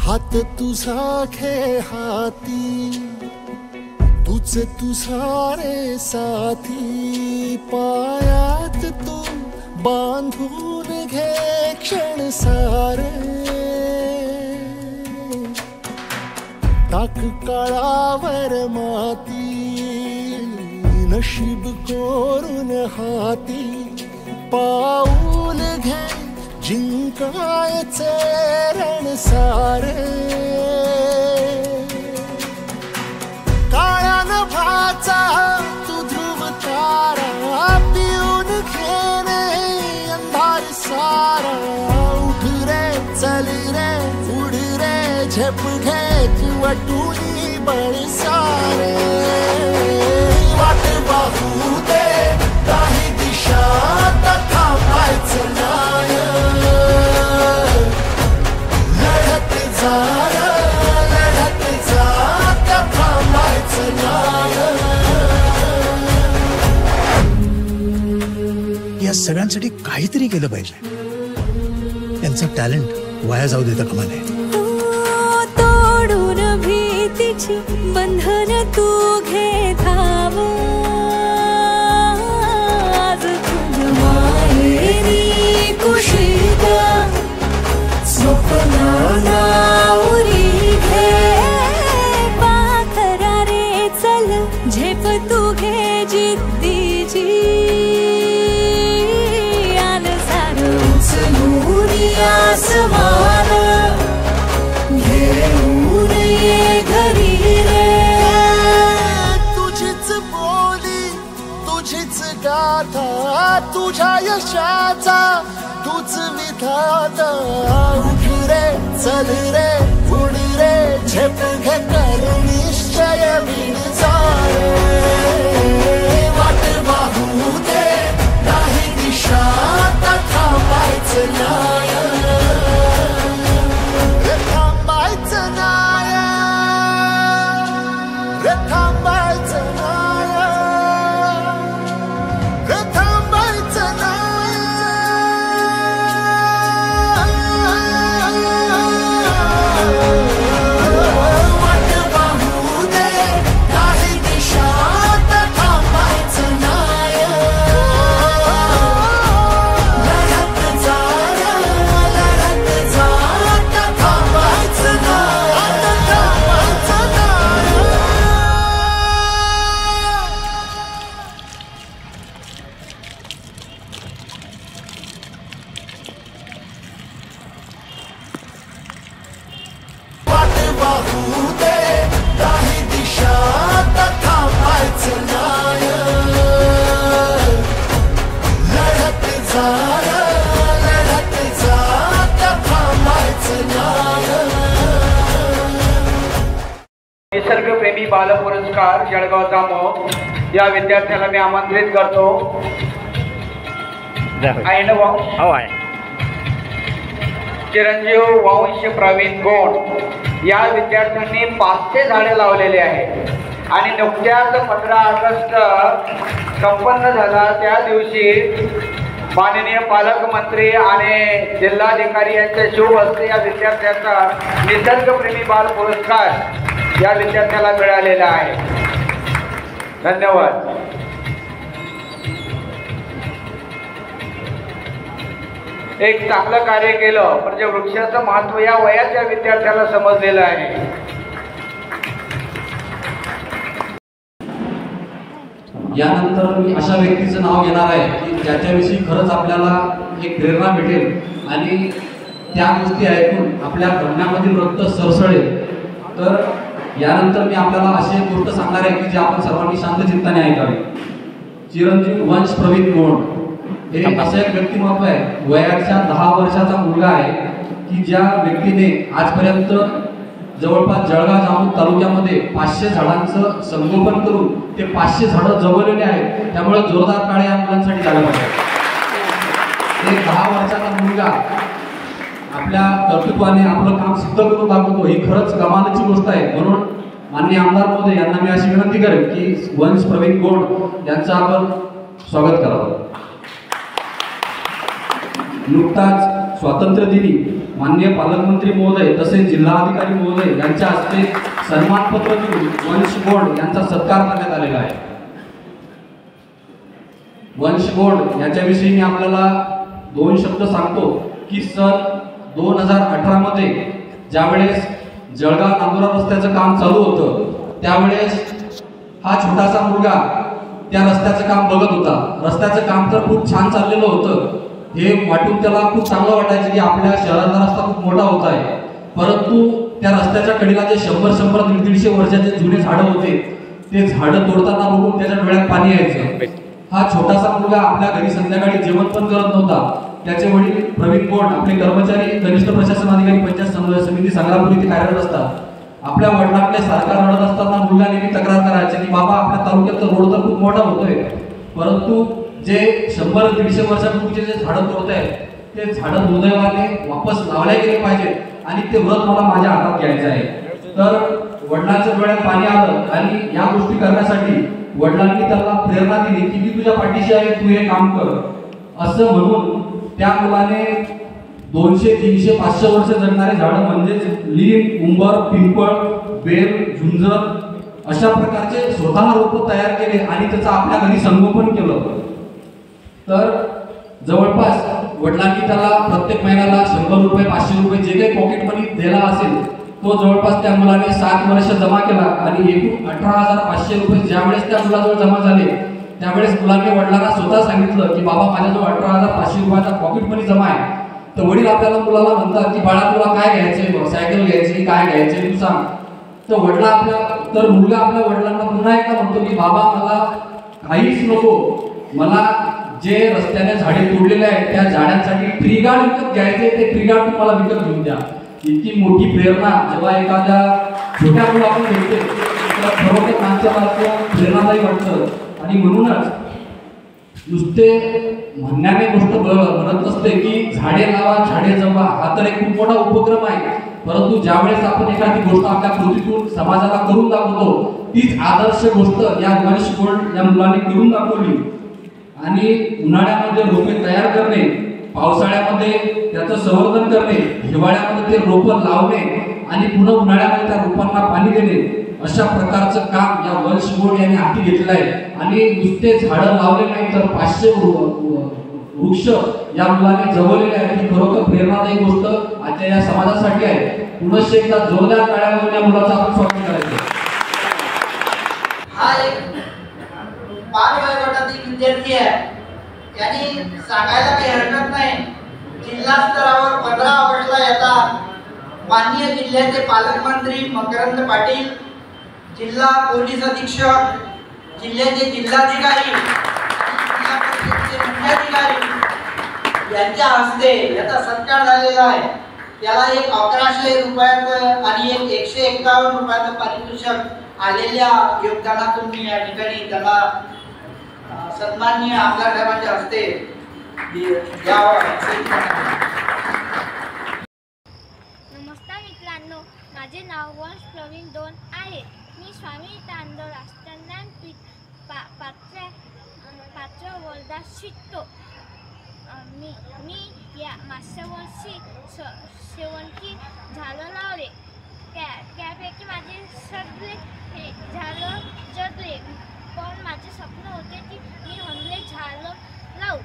हात तुझा घे हाती, तुझे तुझारे साथी, पायात तू बांधून घे क्षण सारे, टाक काळावर माती, नशीब कोरून हाती, पाऊल घे जिंकायचे रण सारे, काळ्या नभाचा तू ध्रुव तारा, पिऊन घेणे अंधार सारा, उठ रे चल रे उड रे झेप घे वटुनी बळ सारे, वाट वाहू दे काही दिशा थांबायचं नाय, लढत जा थांबायचं नाय. या सगळ्यांसाठी काहीतरी केलं पाहिजे. त्यांचं टॅलेंट वाया जाऊ देता कामा नये. तोडून भीतीची बंधन तू घे धाव, आज तुझ माहेरी कुशीत स्वप्नाला उरी घे, पाखरा रे चल झेप तू घे जिद्दीची, आन सार उचलून आसमान घेऊन ये घरी रे, तुझीच बोली तुझीच गाथा, तुझ्या यशाचा तूच विधाता, उठ रे चल रे उड रे झेप घे कर निश्चय बिन सारे, वाट वाहू दे नाही दिशा थांबायचं नाय, थांबायचं नाय, थांबायचं नाय, थांबायचं नाय. वाट वाहू दे काही दिशा थांबायचं नाय, लढत जा थांबायचं नाय, थांबायचं नाय. वाट वाहू दे काही दिशा थांबायचं नाय, लढत जा थांबायचं नाय. निसर्गप्रेमी बाल पुरस्कार जळगावचा मोह या विद्यार्थ्याला मी आमंत्रित करतो. आहे ना भाऊ? हो आहे. चिरंजीव वंश प्रवीण गोंड या विद्यार्थ्यांनी 500 झाडे लावलेले आहेत आणि नुकत्याच 15 ऑगस्ट संपन्न झाला त्या दिवशी माननीय पालकमंत्री आणि जिल्हाधिकारी यांच्या शुभ हस्ते या विद्यार्थ्याचा निसर्गप्रेमी बाल पुरस्कार या विद्यार्थ्याला मिळालेला आहे. धन्यवाद. एक चांगलं कार्य केलं म्हणजे वृक्षाचं महत्त्व या वयाच्या विद्यार्थ्याला समजलेलं आहे. यानंतर मी अशा व्यक्तीचं नाव घेणार आहे की ज्याच्याविषयी खरंच आपल्याला एक प्रेरणा भेटेल आणि त्या गोष्टी ऐकून आपल्या गमनामधील रक्त सरसळेल. तर यानंतर मी आपल्याला अशी एक गोष्ट सांगणार आहे की जी आपण सर्वांनी शांत चित्ताने ऐकावी. चिरंजीव वंश प्रवीण गोंड हे असं एक व्यक्तिमत्व आहे, वयाच्या 10 वर्षाचा मुलगा आहे की ज्या व्यक्तीने आजपर्यंत जवळपास जळगाव जामोद तालुक्यामध्ये 500 झाडांचं संगोपन करून ते 500 झाडं जगवलेले आहेत. त्यामुळे जोरदार टाळ्या या मुलांसाठी झाल्या पाहिजे. एक 10 वर्षाचा मुलगा आपल्या कर्तृत्वाने आपलं काम सिद्ध करून दाखवतो, ही खरंच कमालीची गोष्ट आहे. म्हणून माननीय आमदार महोदय यांना मी अशी विनंती करेन की वंश प्रवीण गोंड यांचं आपण स्वागत करावं. नुकताच स्वातंत्र्य दिनी माननीय पालकमंत्री महोदय तसेच जिल्हाधिकारी महोदय यांच्या हस्ते सन्मानपत्र देऊन वंश गोड यांचा सत्कार करण्यात आलेला आहे. वंश गोड याच्याविषयी मी आपल्याला 2 शब्द सांगतो की सन 2018 मध्ये ज्यावेळेस जळगाव नांदुरा रस्त्याचं काम चालू होतं त्यावेळेस हा छोटासा मुलगा त्या रस्त्याचं काम बघत होता. रस्त्याचं काम तर खूप छान चाललेलं होतं. हे वाटून त्याला खूप चांगलं वाटायचं की आपल्या शहराचा रस्ता खूप मोठा होत आहे. परंतु त्या रस्त्याच्या कडेला जे 100 150 वर्षाचे जुने झाडं होते ते झाडं तोडताना बघून त्याच्या डोळ्यात पाणी यायचं. हा छोटासा मुलगा आपल्या घरी संध्याकाळी जेवण पण करत नव्हता. त्याचे वडील प्रवीण गोड आपले कर्मचारी कनिष्ठ प्रशासन अधिकारी पंचायत समिती संग्रामपूर येथे कार्यरत असतात. आपल्या वडिलांकडे सरकार रडत असताना मुलगा नेहमी तक्रार करायचे की बाबा आपल्या तालुक्यात रोड तर खूप मोठा होतोय परंतु जे 100-150 वर्षापूर्वीचे जे झाडं तोडत आहेत ते झाडं दुर्दैवाने वापस लावले गेले पाहिजेत आणि ते व्रत मला माझ्या हातात घ्यायचं आहे. तर वडिलांच्या डोळ्यात पाणी आलं आणि या गोष्टी करण्यासाठी वडिलांनी त्याला प्रेरणा दिली की मी तुझ्या पाठीशी आहे, तू हे काम कर असं म्हणून त्या मुलाने 200, 300, 500 वर्ष जगणारे झाडं म्हणजेच लीम, उंबर, पिंपळ, बेल, झुंजर अशा प्रकारचे स्वतः रोप तयार केले आणि त्याचं आपल्या घरी संगोपन केलं. तर जवळपास वडिलांनी त्याला प्रत्येक महिन्याला 100 रुपये 500 रुपये जे काही पॉकेट मनी दिला असेल तो जवळपास त्या मुलाने 7 वर्ष जमा केला आणि एकूण 18,500 रुपये ज्यावेळेस त्या मुलाजवळ जमा झाले त्यावेळेस मुलांनी वडिलांना स्वतः सांगितलं की बाबा माझ्याजवळ 18,500 रुपयाचा पॉकेट मनी जमा आहे. तर वडील आपल्याला मुलाला म्हणतात की बाळा तुला काय घ्यायचंय, सायकल घ्यायची, काय घ्यायचंय तू सांग. तर मुलगा आपल्या वडिलांना पुन्हा एकदा म्हणतो की बाबा मला काहीच नको, मला जे रस्त्याने झाडे तोडलेले आहेत त्या झाडांसाठी ट्री गार्ड विकत घ्यायचे, ते ट्री गार्ड तुम्हाला विकत घेऊन द्या. इतकी मोठी प्रेरणा जेव्हा एखाद्या छोट्या मुलाकडून भेटते त्याला खरोखर माणसाला प्रेरणादायी वाटतं. आणि म्हणूनच नुसते म्हणण्याने गोष्ट म्हणत नसते की झाडे लावा झाडे जगवा हा तर एक खूप मोठा उपक्रम आहे. परंतु ज्यावेळेस आपण एखादी गोष्ट आपल्या कृतीतून समाजाला करून दाखवतो तीच आदर्श गोष्ट या वंश गोड या मुलाने करून दाखवली. आणि उन्हाळ्यामध्ये रोपे तयार करणे, पावसाळ्यामध्ये त्याचं संवर्धन करणे, हिवाळ्यामध्ये ते रोपं लावणे आणि पुन्हा उन्हाळ्यामध्ये त्या रोपांना पाणी देणे अशा प्रकारचं काम या वंश गोड यांनी हाती घेतलं आहे. आणि नुसते झाडं लावले नाही तर 500 वृक्ष या मुलाने जगवलेले आहेत. ही खरोखर प्रेरणादायी गोष्ट आजच्या या समाजासाठी आहे. पुनश्च एकदा जोरदार टाळ्या वाजवून या मुलाचं आपण स्वागत करायचं. हा एक बाल वयोगटातील विद्यार्थी आहे. यांनी सांगायला काही हरकत नाही. जिल्हा स्तरावर 15 ऑगस्टला येतात माननीय जिल्ह्याचे पालकमंत्री मकरंद पाटील, जिल्हा पोलीस अधीक्षक, जिल्ह्याचे जिल्हाधिकारी, जिल्हा परिषदेचे मुख्याधिकारी यांच्या हस्ते याचा सत्कार झालेला आहे. त्याला एक 1100 रुपयाचं आणि एक 151 रुपयाचं पारितोषिक आलेल्या योगदानातून मी या ठिकाणी त्याला सन्माननीय आपल्या साहेबांच्या हस्ते द्यावं. नमस्कार मित्रांनो, माझे नाव वंश प्रवीण दोन आहे. मी स्वामी तांदळ राष्ट्रज्ञानपीठ पात्र वर्गात शिकतो. मी या मागच्या वर्षी शेवंती झाडं लावले. त्यापैकी माझे सगळे झाडं जगले. पण माझे स्वप्न होते की मी 100 झाडं लावू.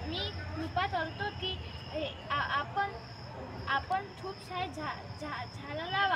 मी कृपा करतो की आपण खूप सारे झाडं लावा.